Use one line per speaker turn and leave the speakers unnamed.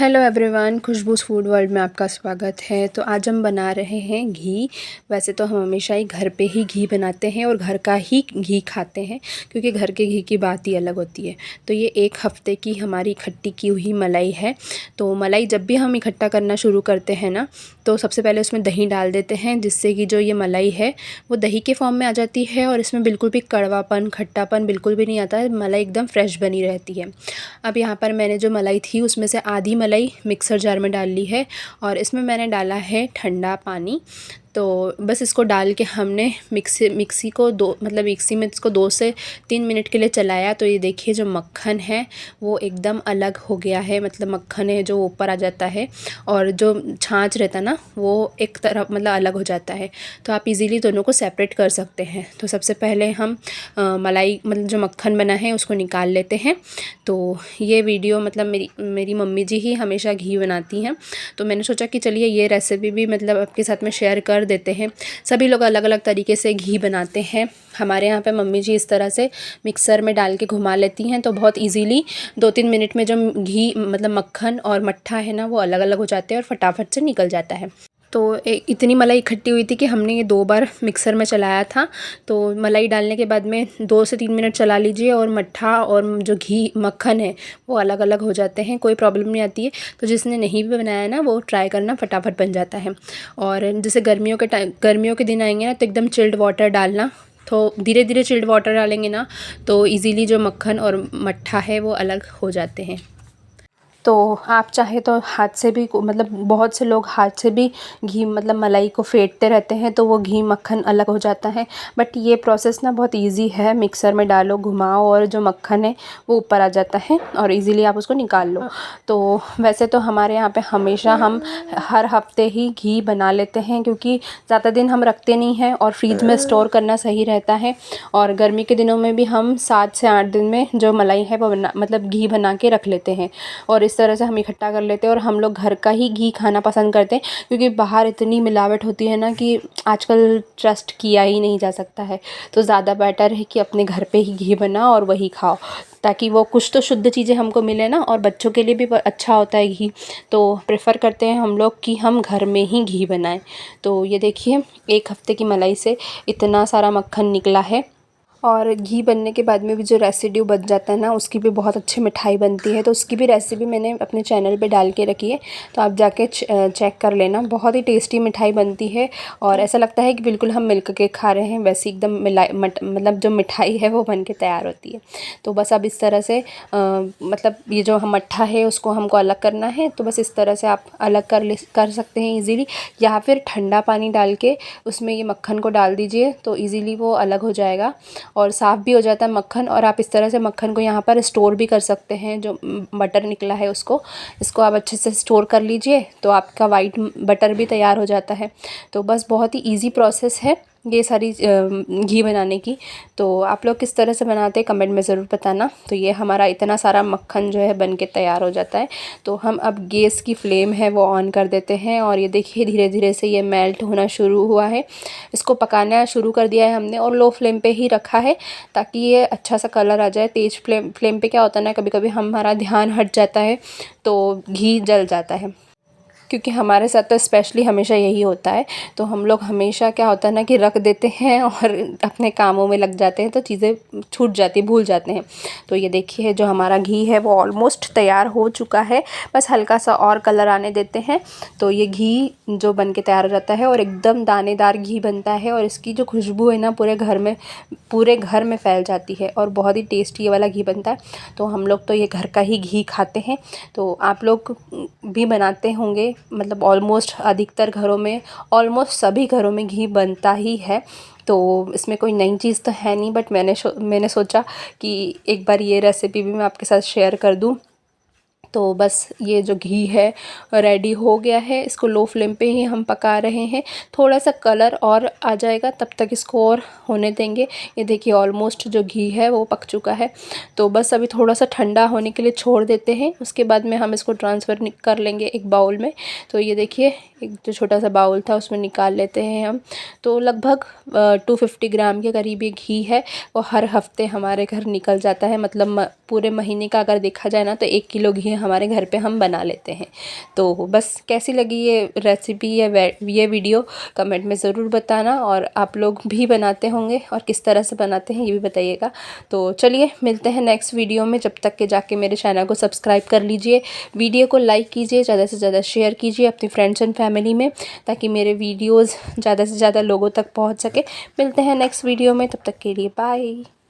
Hello everyone, खुशबूज़ food world में आपका स्वागत है। तो आज हम बना रहे हैं घी। वैसे तो हम हमेशा ही घर पे ही घी बनाते हैं और घर का ही घी खाते हैं, क्योंकि घर के घी की बात ही अलग होती है। तो ये 1 हफ़्ते की हमारी इकट्ठी की हुई मलाई है। तो मलाई जब भी हम इकट्ठा करना शुरू करते हैं ना, तो सबसे पहले उसमें दही डाल देते हैं, जिससे कि जो ये मलाई है वो दही के फॉर्म में आ जाती है और इसमें बिल्कुल भी कड़वापन, खट्टापन बिल्कुल भी नहीं आता है। मलाई एकदम फ्रेश बनी रहती है। अब यहाँ पर मैंने जो मलाई थी उसमें से आधी मलाई मिक्सर जार में डाल ली है और इसमें मैंने डाला है ठंडा पानी। तो बस इसको डाल के हमने मिक्सी को मिक्सी में इसको 2 से 3 मिनट के लिए चलाया। तो ये देखिए जो मक्खन है वो एकदम अलग हो गया है, मतलब मक्खन है जो ऊपर आ जाता है और जो छाछ रहता ना वो एक तरफ अलग हो जाता है। तो आप इजीली दोनों को सेपरेट कर सकते हैं। तो सबसे पहले हम मलाई जो मक्खन बना है उसको निकाल लेते हैं। तो ये वीडियो मेरी मम्मी जी ही हमेशा घी बनाती हैं, तो मैंने सोचा कि चलिए ये रेसिपी भी आपके साथ में शेयर कर देते हैं। सभी लोग अलग अलग तरीके से घी बनाते हैं। हमारे यहाँ पे मम्मी जी इस तरह से मिक्सर में डाल के घुमा लेती हैं, तो बहुत इजीली 2-3 मिनट में जो घी मक्खन और मट्ठा है ना वो अलग अलग हो जाते हैं और फटाफट से निकल जाता है। तो इतनी मलाई इकट्ठी हुई थी कि हमने ये 2 बार मिक्सर में चलाया था। तो मलाई डालने के बाद में 2 से 3 मिनट चला लीजिए और मट्ठा और जो घी मक्खन है वो अलग अलग हो जाते हैं, कोई प्रॉब्लम नहीं आती है। तो जिसने नहीं भी बनाया ना वो ट्राई करना, फटाफट बन जाता है। और जैसे गर्मियों के दिन आएंगे ना तो एकदम चिल्ड वाटर डालना। तो धीरे धीरे चिल्ड वाटर डालेंगे ना तो ईज़िली जो मक्खन और मट्ठा है वो अलग हो जाते हैं। तो आप चाहे तो हाथ से भी बहुत से लोग हाथ से भी घी मलाई को फेंटते रहते हैं, तो वो घी मक्खन अलग हो जाता है। बट ये प्रोसेस ना बहुत इजी है, मिक्सर में डालो, घुमाओ और जो मक्खन है वो ऊपर आ जाता है और इजीली आप उसको निकाल लो। तो वैसे तो हमारे यहाँ पे हमेशा हम हर हफ्ते ही घी बना लेते हैं, क्योंकि ज़्यादा दिन हम रखते नहीं हैं और फ्रीज में स्टोर करना सही रहता है। और गर्मी के दिनों में भी हम 7 से 8 दिन में जो मलाई है वो घी बना के रख लेते हैं और इस तरह से हम इकट्ठा कर लेते हैं। और हम लोग घर का ही घी खाना पसंद करते हैं, क्योंकि बाहर इतनी मिलावट होती है ना कि आजकल ट्रस्ट किया ही नहीं जा सकता है। तो ज़्यादा बेटर है कि अपने घर पे ही घी बनाओ और वही खाओ, ताकि वो कुछ तो शुद्ध चीज़ें हमको मिले ना, और बच्चों के लिए भी अच्छा होता है घी। तो प्रेफ़र करते हैं हम लोग कि हम घर में ही घी बनाएं। तो ये देखिए 1 हफ़्ते की मलाई से इतना सारा मक्खन निकला है। और घी बनने के बाद में भी जो रेसिड्यू बच जाता है ना उसकी भी बहुत अच्छी मिठाई बनती है। तो उसकी भी रेसिपी मैंने अपने चैनल पे डाल के रखी है, तो आप जाके चेक कर लेना। बहुत ही टेस्टी मिठाई बनती है और ऐसा लगता है कि बिल्कुल हम मिल्क केक खा रहे हैं, वैसे एकदम जो मिठाई है वो बन के तैयार होती है। तो बस अब इस तरह से ये जो हम मट्ठा है उसको हमको अलग करना है। तो बस इस तरह से आप अलग कर सकते हैं ईज़िली, या फिर ठंडा पानी डाल के उसमें ये मक्खन को डाल दीजिए तो ईज़िली वो अलग हो जाएगा और साफ़ भी हो जाता है मक्खन। और आप इस तरह से मक्खन को यहाँ पर स्टोर भी कर सकते हैं। जो बटर निकला है इसको आप अच्छे से स्टोर कर लीजिए, तो आपका वाइट बटर भी तैयार हो जाता है। तो बस बहुत ही इजी प्रोसेस है ये सारी घी बनाने की। तो आप लोग किस तरह से बनाते हैं कमेंट में ज़रूर बताना। तो ये हमारा इतना सारा मक्खन जो है बन के तैयार हो जाता है। तो हम अब गैस की फ्लेम है वो ऑन कर देते हैं और ये देखिए धीरे धीरे से ये मेल्ट होना शुरू हुआ है। इसको पकाना शुरू कर दिया है हमने और लो फ्लेम पे ही रखा है, ताकि ये अच्छा सा कलर आ जाए। तेज़ फ्लेम पे क्या होता है ना, कभी कभी हमारा ध्यान हट जाता है तो घी जल जाता है, क्योंकि हमारे साथ तो स्पेशली हमेशा यही होता है। तो हम लोग हमेशा क्या होता है ना कि रख देते हैं और अपने कामों में लग जाते हैं, तो चीज़ें छूट जाती, भूल जाते हैं। तो ये देखिए जो हमारा घी है वो ऑलमोस्ट तैयार हो चुका है, बस हल्का सा और कलर आने देते हैं। तो ये घी जो बन के तैयार हो जाता है और एकदम दानेदार घी बनता है और इसकी जो खुशबू है ना पूरे घर में फैल जाती है और बहुत ही टेस्टी ये वाला घी बनता है। तो हम लोग तो ये घर का ही घी खाते हैं। तो आप लोग भी बनाते होंगे, ऑलमोस्ट अधिकतर घरों में, ऑलमोस्ट सभी घरों में घी बनता ही है। तो इसमें कोई नई चीज़ तो है नहीं, बट मैंने सोचा कि एक बार ये रेसिपी भी मैं आपके साथ शेयर कर दूँ। तो बस ये जो घी है रेडी हो गया है, इसको लो फ्लेम पे ही हम पका रहे हैं। थोड़ा सा कलर और आ जाएगा तब तक इसको और होने देंगे। ये देखिए ऑलमोस्ट जो घी है वो पक चुका है। तो बस अभी थोड़ा सा ठंडा होने के लिए छोड़ देते हैं, उसके बाद में हम इसको ट्रांसफ़र कर लेंगे एक बाउल में। तो ये देखिए एक जो छोटा सा बाउल था उसमें निकाल लेते हैं हम। तो लगभग 250 ग्राम के करीब ये घी है, वो हर हफ्ते हमारे घर निकल जाता है। पूरे महीने का अगर देखा जाए ना तो 1 किलो घी हमारे घर पे हम बना लेते हैं। तो बस कैसी लगी ये रेसिपी या ये वीडियो कमेंट में ज़रूर बताना, और आप लोग भी बनाते होंगे और किस तरह से बनाते हैं ये भी बताइएगा। तो चलिए मिलते हैं नेक्स्ट वीडियो में, जब तक के जाके मेरे चैनल को सब्सक्राइब कर लीजिए, वीडियो को लाइक कीजिए, ज़्यादा से ज़्यादा शेयर कीजिए अपनी फ्रेंड्स एंड फैमिली में, ताकि मेरे वीडियोज़ ज़्यादा से ज़्यादा लोगों तक पहुँच सके। मिलते हैं नेक्स्ट वीडियो में, तब तक के लिए बाय।